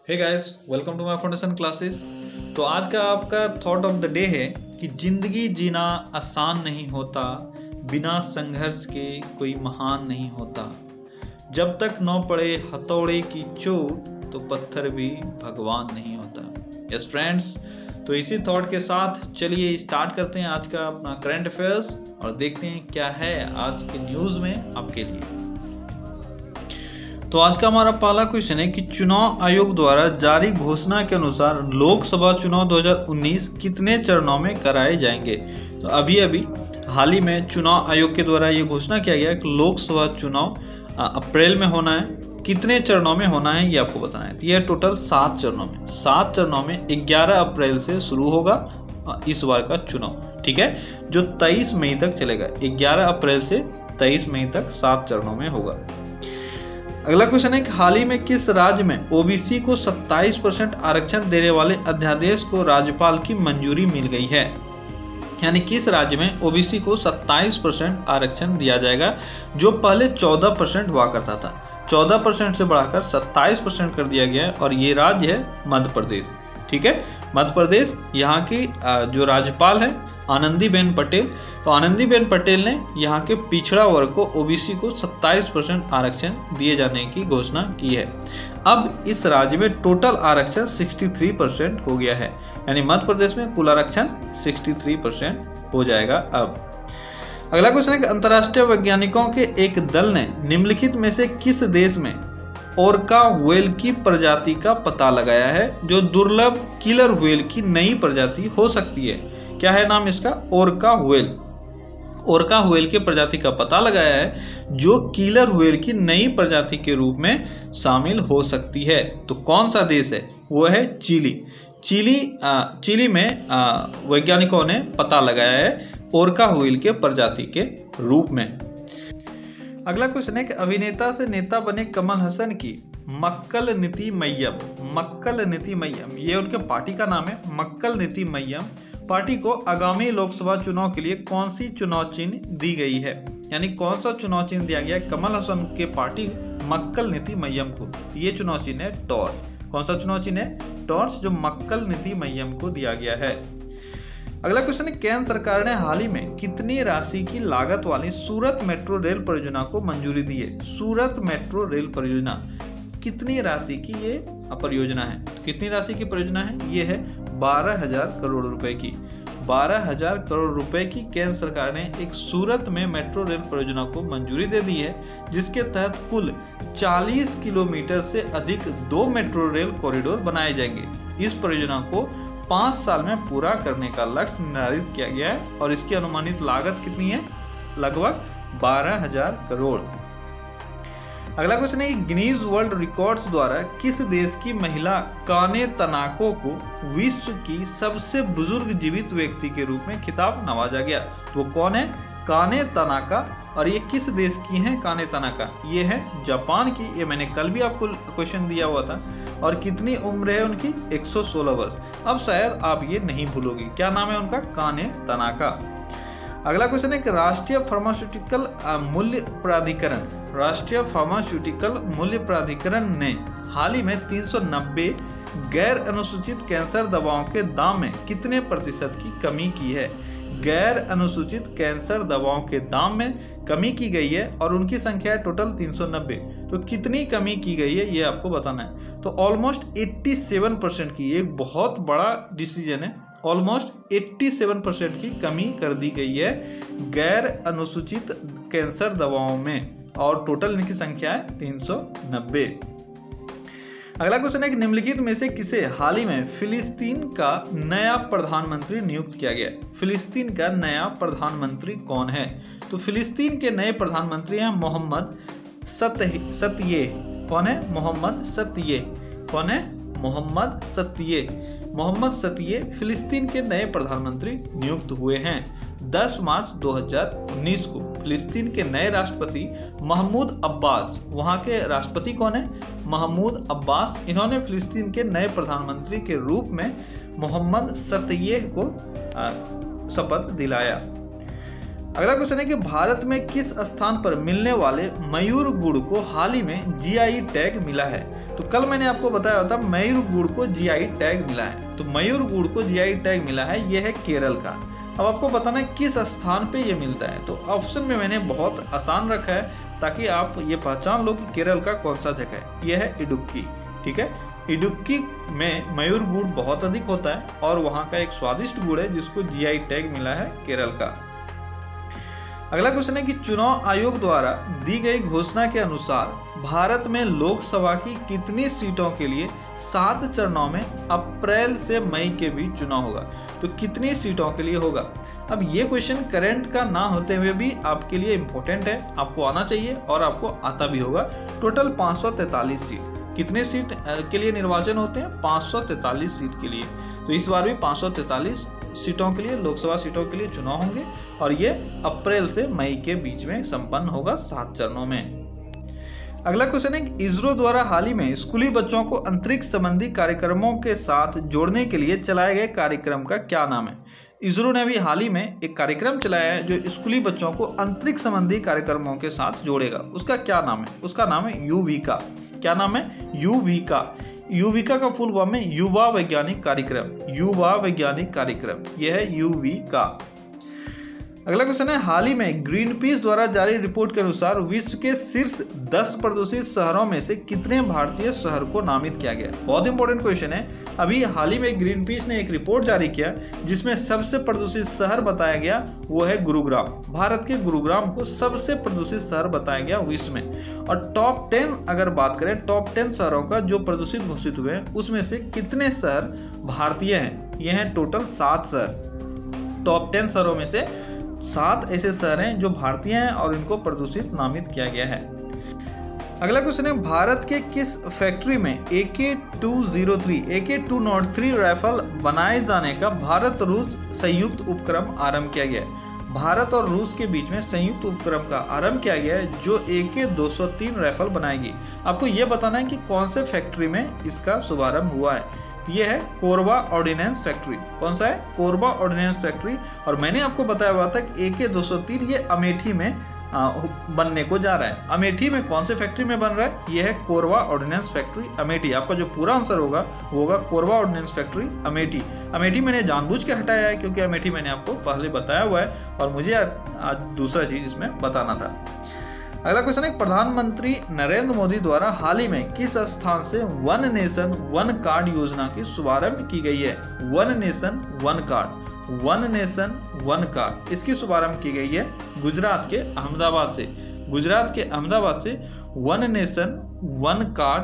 Hey guys, welcome to my foundation classes. तो आज का आपका थॉट ऑफ द डे है कि जिंदगी जीना आसान नहीं होता, बिना संघर्ष के कोई महान नहीं होता। जब तक न पड़े हथौड़े की चोट तो पत्थर भी भगवान नहीं होता। यस फ्रेंड्स, तो इसी थॉट के साथ चलिए स्टार्ट करते हैं आज का अपना करंट अफेयर्स और देखते हैं क्या है आज के न्यूज़ में आपके लिए। तो आज का हमारा पहला क्वेश्चन है कि चुनाव आयोग द्वारा जारी घोषणा के अनुसार लोकसभा चुनाव 2019 कितने चरणों में कराए जाएंगे। तो अभी हाल ही में चुनाव आयोग के द्वारा ये घोषणा किया गया कि लोकसभा चुनाव अप्रैल में होना है। कितने चरणों में होना है ये आपको बताना है। तो यह टोटल 7 चरणों में 11 अप्रैल से शुरू होगा इस बार का चुनाव, ठीक है, जो 23 मई तक चलेगा। 11 अप्रैल से 23 मई तक 7 चरणों में होगा। अगला क्वेश्चन है कि हाल ही में किस राज्य में ओबीसी को 27% आरक्षण देने वाले अध्यादेश को राज्यपाल की मंजूरी मिल गई है। यानी किस राज्य में ओबीसी को 27% आरक्षण दिया जाएगा, जो पहले 14% हुआ करता था। 14% से बढ़ाकर 27% कर दिया गया है और ये राज्य है मध्य प्रदेश, ठीक है। मध्य प्रदेश, यहाँ की जो राज्यपाल है आनंदीबेन पटेल। तो आनंदीबेन पटेल ने यहाँ के पिछड़ा वर्ग को ओबीसी को 27% आरक्षण दिए जाने की घोषणा की है। अब इस राज्य में टोटल आरक्षण 63% हो गया है, यानी मध्य प्रदेश में कुल आरक्षण 63% हो जाएगा। अब अगला क्वेश्चन है कि अंतर्राष्ट्रीय वैज्ञानिकों के एक दल ने निम्नलिखित में से किस देश में ओरका व्हेल की प्रजाति का पता लगाया है, जो दुर्लभ किलर व्हेल की नई प्रजाति हो सकती है। क्या है नाम इसका? ओरका व्हेल। ओरका व्हेल के प्रजाति का पता लगाया है जो किलर व्हेल की नई प्रजाति के रूप में शामिल हो सकती है। तो कौन सा देश है? वो है चिली। चिली में वैज्ञानिकों ने पता लगाया है ओरका व्हेल के प्रजाति के रूप में। अगला क्वेश्चन है कि अभिनेता से नेता बने कमल हसन की मक्कल नीति मय्यम, ये उनके पार्टी का नाम है। मक्कल नीति मय्यम पार्टी को आगामी लोकसभा चुनाव के लिए कौन सी चुनाव चिन्ह दी गई है, यानी कौन सा चुनाव चिन्ह दिया गया है कमल हसन के पार्टी मक्कल नीति मय्यम को। ये चुनाव चिन्ह है टॉर्च। कौन सा चुनाव चिन्ह है? टॉर्च, जो मक्कल नीति मय्यम को दिया गया है। अगला क्वेश्चन है केंद्र सरकार ने हाल ही में कितनी राशि की लागत वाली सूरत मेट्रो रेल परियोजना को मंजूरी दी है। सूरत मेट्रो रेल परियोजना कितनी राशि की ये परियोजना है? कितनी राशि की परियोजना है? ये है 12,000 करोड़ रुपए की। 12,000 करोड़ रुपए की केंद्र सरकार ने एक सूरत में मेट्रो रेल परियोजना को मंजूरी दे दी है, जिसके तहत कुल 40 किलोमीटर से अधिक 2 मेट्रो रेल कॉरिडोर बनाए जाएंगे। इस परियोजना को 5 साल में पूरा करने का लक्ष्य निर्धारित किया गया है और इसकी अनुमानित लागत कितनी है? लगभग 12,000 करोड़। अगला क्वेश्चन है गिनीज वर्ल्ड रिकॉर्ड्स द्वारा किस देश की महिला काने तनाको को विश्व की सबसे बुजुर्ग जीवित व्यक्ति के रूप में खिताब नवाजा गया। तो वो कौन है? काने तनाका। और ये किस देश की है काने तनाका? ये है जापान की। ये मैंने कल भी आपको क्वेश्चन दिया हुआ था। और कितनी उम्र है उनकी? 116 वर्ष। अब शायद आप ये नहीं भूलोगे, क्या नाम है उनका? काने तनाका। अगला क्वेश्चन है कि राष्ट्रीय फार्मास्यूटिकल मूल्य प्राधिकरण ने हाल ही में 390 गैर अनुसूचित कैंसर दवाओं के दाम में कितने प्रतिशत की कमी की है। गैर अनुसूचित कैंसर दवाओं के दाम में कमी की गई है और उनकी संख्या है टोटल 390। तो कितनी कमी की गई है ये आपको बताना है। तो ऑलमोस्ट 87% की, एक बहुत बड़ा डिसीजन है। ऑलमोस्ट 87% की कमी कर दी गई है गैर अनुसूचित कैंसर दवाओं में और टोटल इनकी संख्या है 390। अगला क्वेश्चन है कि निम्नलिखित में से किसे हाल ही में फिलिस्तीन का नया प्रधानमंत्री नियुक्त किया गया? फिलिस्तीन का नया प्रधानमंत्री कौन है? तो फिलिस्तीन के नए प्रधानमंत्री हैं मोहम्मद सतये। कौन है? मोहम्मद सतये। कौन है? मोहम्मद सतये। मोहम्मद सतये फिलिस्तीन के नए प्रधानमंत्री नियुक्त हुए हैं। 10 मार्च 2019 को फिलिस्तीन के नए राष्ट्रपति महमूद अब्बास, वहां के राष्ट्रपति कौन है? महमूद अब्बास। इन्होंने फिलिस्तीन के नए प्रधानमंत्री के रूप में मोहम्मद सतये को शपथ दिलाया। अगला क्वेश्चन है कि भारत में किस स्थान पर मिलने वाले मयूर गुड़ को हाल ही में जीआई टैग मिला है? तो कल मैंने आपको बताया था मयूर गुड़ को जीआई टैग मिला है। तो मयूर गुड़ को जीआई टैग मिला है, यह है केरल का। अब आपको बताना है किस स्थान पे ये मिलता है। तो ऑप्शन में मैंने बहुत आसान रखा है ताकि आप ये पहचान लो कि केरल का कौन सा जगह है। यह है इडुक्की। ठीक है, इडुक्की में मयूर गुड़ बहुत अधिक होता है और वहाँ का एक स्वादिष्ट गुड़ है जिसको जीआई टैग मिला है केरल का। अगला क्वेश्चन है कि चुनाव आयोग द्वारा दी गई घोषणा के अनुसार भारत में लोकसभा की कितनी सीटों के लिए 7 चरणों में अप्रैल से मई के बीच चुनाव होगा? तो कितनी सीटों के लिए होगा? अब ये क्वेश्चन करंट का ना होते हुए भी आपके लिए इम्पोर्टेंट है, आपको आना चाहिए और आपको आता भी होगा। Total 543 seat. कितने सीट के लिए निर्वाचन होते हैं? 543 सीट के लिए। तो इस बार भी 543 सीटों के लिए, लोकसभा सीटों के लिए चुनाव होंगे और ये अप्रैल से मई के बीच में संपन्न होगा 7 चरणों में। अगला क्वेश्चन है कि इसरो द्वारा हाल ही में स्कूली बच्चों को अंतरिक्ष संबंधी कार्यक्रमों के साथ जोड़ने के लिए चलाए गए कार्यक्रम का क्या नाम है? इसरो ने अभी हाल ही में एक कार्यक्रम चलाया है जो स्कूली बच्चों को अंतरिक्ष संबंधी कार्यक्रमों के साथ जोड़ेगा। उसका क्या नाम है? उसका नाम है यूविका। क्या नाम है? यूविका। यूविका का फुल फॉर्म है युवा वैज्ञानिक कार्यक्रम। युवा वैज्ञानिक कार्यक्रम, यह है यूविका। अगला क्वेश्चन है, हाल ही में ग्रीन पीस द्वारा जारी रिपोर्ट के अनुसार विश्व के शीर्ष 10 प्रदूषित शहरों में से कितने भारतीय शहर को नामित किया गया? बहुत इंपॉर्टेंट क्वेश्चन है। अभी हाल ही में ग्रीन पीस ने एक रिपोर्ट जारी किया जिसमें सबसे प्रदूषित शहर बताया गया वो है गुरुग्राम। भारत के गुरुग्राम को सबसे प्रदूषित शहर बताया गया विश्व में। और टॉप 10 अगर बात करें, टॉप 10 शहरों का जो प्रदूषित घोषित हुए हैं उसमें से कितने शहर भारतीय हैं? ये हैं टोटल 7 शहर। टॉप 10 शहरों में से 7 ऐसे शहर हैं जो भारतीय हैं और इनको प्रदूषित नामित किया गया है। अगला क्वेश्चन है, भारत के किस फैक्ट्री में AK-203 राइफल बनाए जाने का भारत रूस संयुक्त उपक्रम आरंभ किया गया है? भारत और रूस के बीच में संयुक्त उपक्रम का आरंभ किया गया है जो AK-203 राइफल बनाएगी। आपको यह बताना है कि कौन से फैक्ट्री में इसका शुभारंभ हुआ है। ये है कोरबा ऑर्डिनेंस फैक्ट्री। कौन सा है? Korba ordnance factory. और मैंने आपको बताया हुआ था कि AK-203 ये अमेठी में बनने को जा रहा है। अमेठी में कौन से फैक्ट्री में बन रहा है? ये है कोरबा ऑर्डिनेंस फैक्ट्री अमेठी। आपका जो पूरा आंसर होगा वो होगा कोरबा ऑर्डिनेंस फैक्ट्री अमेठी। अमेठी मैंने जानबूझ के हटाया है क्योंकि अमेठी मैंने आपको पहले बताया हुआ है और मुझे आज दूसरा चीज इसमें बताना था। अगला क्वेश्चन है, प्रधानमंत्री नरेंद्र मोदी द्वारा हाल ही में किस स्थान से वन नेशन वन कार्ड योजना की शुभारंभ की गई है? One nation one card, one nation one card, इसकी शुभारंभ की गई है गुजरात के अहमदाबाद से। गुजरात के अहमदाबाद से वन नेशन वन कार्ड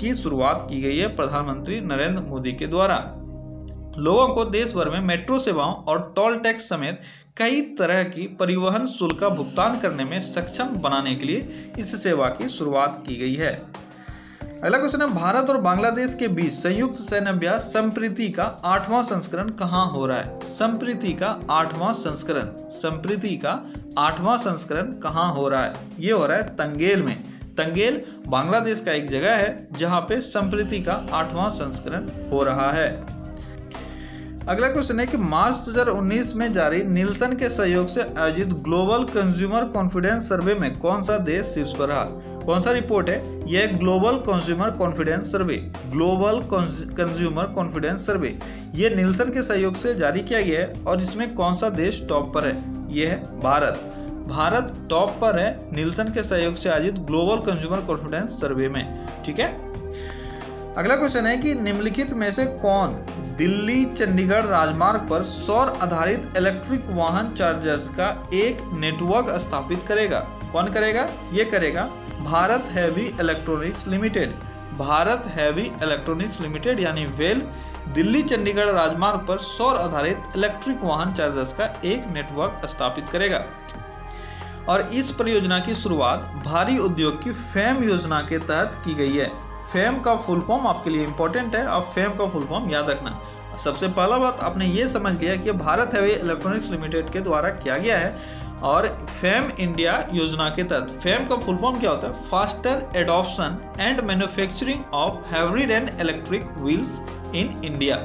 की शुरुआत की गई है प्रधानमंत्री नरेंद्र मोदी के द्वारा। लोगों को देश भर में मेट्रो सेवाओं और टोल टैक्स समेत कई तरह की परिवहन शुल्क का भुगतान करने में सक्षम बनाने के लिए इस सेवा की शुरुआत की गई है। अगला क्वेश्चन है, भारत और बांग्लादेश के बीच संयुक्त सैन्य अभ्यास संप्रीति का 8वां संस्करण कहाँ हो रहा है? संप्रीति का 8वां संस्करण, संप्रीति का 8वां संस्करण कहाँ हो रहा है? ये हो रहा है तंगेल में। तंगेल बांग्लादेश का एक जगह है जहाँ पे संप्रीति का 8वां संस्करण हो रहा है। अगला क्वेश्चन है कि मार्च 2019 में जारी निल्सन के सहयोग से आयोजित ग्लोबल कंज्यूमर कॉन्फिडेंस सर्वे में कौन सा देश शीर्ष पर रहा? कौन सा रिपोर्ट है? यह ग्लोबल कंज्यूमर कॉन्फिडेंस सर्वे, ग्लोबल कंज्यूमर कॉन्फिडेंस सर्वे। यह निल्सन के सहयोग से जारी किया गया है और इसमें कौन सा देश टॉप पर है? यह है भारत। भारत टॉप पर है निल्सन के सहयोग से आयोजित ग्लोबल कंज्यूमर कॉन्फिडेंस सर्वे में। ठीक है। अगला क्वेश्चन है कि निम्नलिखित में से कौन दिल्ली चंडीगढ़ राजमार्ग पर सौर आधारित इलेक्ट्रिक वाहन चार्जर्स का एक नेटवर्क स्थापित करेगा? कौन करेगा? ये करेगा Bharat heavy electronics limited. Bharat heavy electronics limited यानी वेल दिल्ली चंडीगढ़ राजमार्ग पर सौर आधारित इलेक्ट्रिक वाहन चार्जर्स का एक नेटवर्क स्थापित करेगा। और इस परियोजना की शुरुआत भारी उद्योग की फेम योजना के तहत की गई है। फेम का फुल फॉर्म आपके लिए इंपॉर्टेंट है, आप फेम का फुल फॉर्म याद रखना। सबसे पहला बात आपने ये समझ लिया कि भारत हैवी इलेक्ट्रॉनिक्स लिमिटेड के द्वारा किया गया है और फेम इंडिया योजना के तहत। फेम का फुल फॉर्म क्या होता है? Faster adoption and manufacturing of hybrid and electric wheels in India.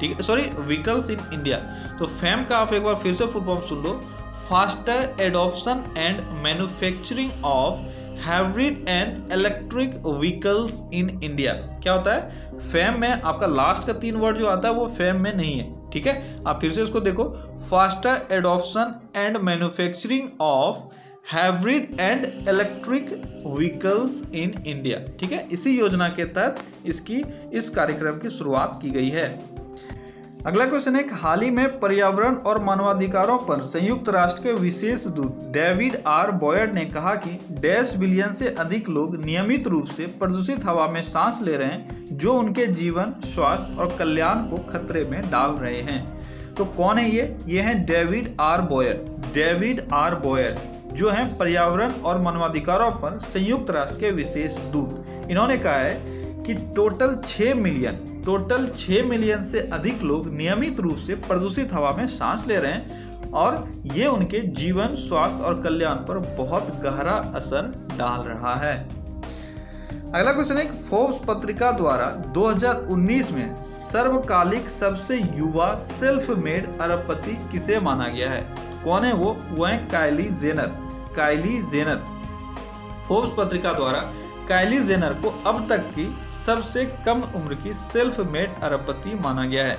ठीक है, सॉरी व्हीकल्स इन इंडिया। तो फेम का आप एक बार फिर से full form soon low, faster adoption and manufacturing of hybrid and electric vehicles in India. क्या होता है, फेम में आपका लास्ट का 3 वर्ड जो आता है वो फेम में नहीं है, ठीक है। आप फिर से इसको देखो, faster adoption and manufacturing of hybrid and electric vehicles in India, ठीक है। इसी योजना के तहत इस कार्यक्रम की शुरुआत की गई है। अगला क्वेश्चन है, हाल ही में पर्यावरण और मानवाधिकारों पर संयुक्त राष्ट्र के विशेष दूत डेविड आर बॉयड ने कहा कि 10 बिलियन से अधिक लोग नियमित रूप से प्रदूषित हवा में सांस ले रहे हैं, जो उनके जीवन, स्वास्थ्य और कल्याण को खतरे में डाल रहे हैं। तो कौन है ये हैं David R Boyd. David R Boyd जो हैं पर्यावरण और मानवाधिकारों पर संयुक्त राष्ट्र के विशेष दूत। इन्होंने कहा है कि टोटल 6 मिलियन से अधिक लोग नियमित रूप से प्रदूषित हवा में सांस ले रहे हैं और ये उनके जीवन, स्वास्थ्य और कल्याण पर बहुत गहरा असर डाल रहा है। अगला क्वेश्चन है, फोर्ब्स पत्रिका द्वारा 2019 में सर्वकालिक सबसे युवा सेल्फ मेड अरबपति किसे माना गया है? कौन है वो है काइली जेनर। फोर्ब्स पत्रिका द्वारा काइली जेनर को अब तक की सबसे कम उम्र की सेल्फ मेड अरबपति माना गया है।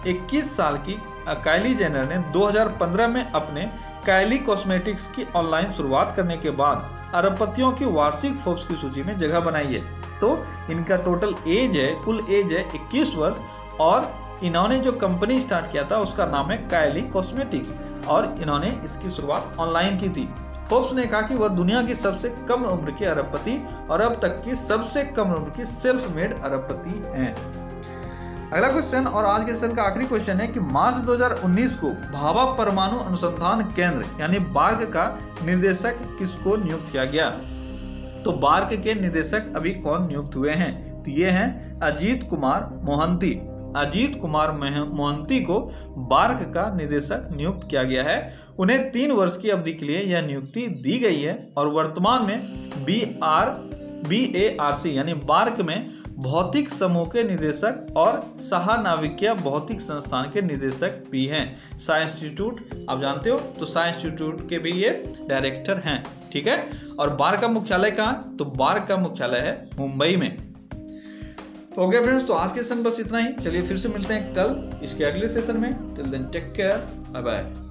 21 साल की काइली जेनर ने 2015 में अपने काइली कॉस्मेटिक्स की ऑनलाइन शुरुआत करने के बाद अरबपतियों की वार्षिक फोर्ब्स की सूची में जगह बनाई है। तो इनका टोटल कुल एज है 21 वर्ष और इन्होंने जो कंपनी स्टार्ट किया था उसका नाम है काइली कॉस्मेटिक्स और इन्होंने इसकी शुरुआत ऑनलाइन की थी। फोर्ब्स ने कहा कि वह दुनिया की सबसे कम उम्र के अरबपति और अब तक की सबसे कम उम्र की सेल्फ मेड अरबपति हैं। अगला क्वेश्चन और आज के सेशन का आखिरी क्वेश्चन है कि मार्च 2019 को भाभा परमाणु अनुसंधान केंद्र यानी बार्क का निर्देशक किसको नियुक्त किया गया? तो बार्क के निर्देशक अभी कौन नियुक्त हुए हैं? तो ये हैं अजीत कुमार मोहंती। अजीत कुमार मोहंती को बार्क का निदेशक नियुक्त किया गया है। उन्हें 3 वर्ष की अवधि के लिए यह नियुक्ति दी गई है और वर्तमान में BARC यानी बार्क में भौतिक समूह के निदेशक और सहानाविकीय भौतिक संस्थान के निदेशक भी हैं। साइंस इंस्टीट्यूट आप जानते हो, तो साइंस इंस्टीट्यूट के भी ये डायरेक्टर हैं, ठीक है। और बार्क का मुख्यालय कहाँ? तो बार्क का मुख्यालय है मुंबई में। ओके फ्रेंड्स, तो आज के सेशन बस इतना ही। चलिए फिर से मिलते हैं कल इसके अगले सेशन में। Till then take care, bye bye.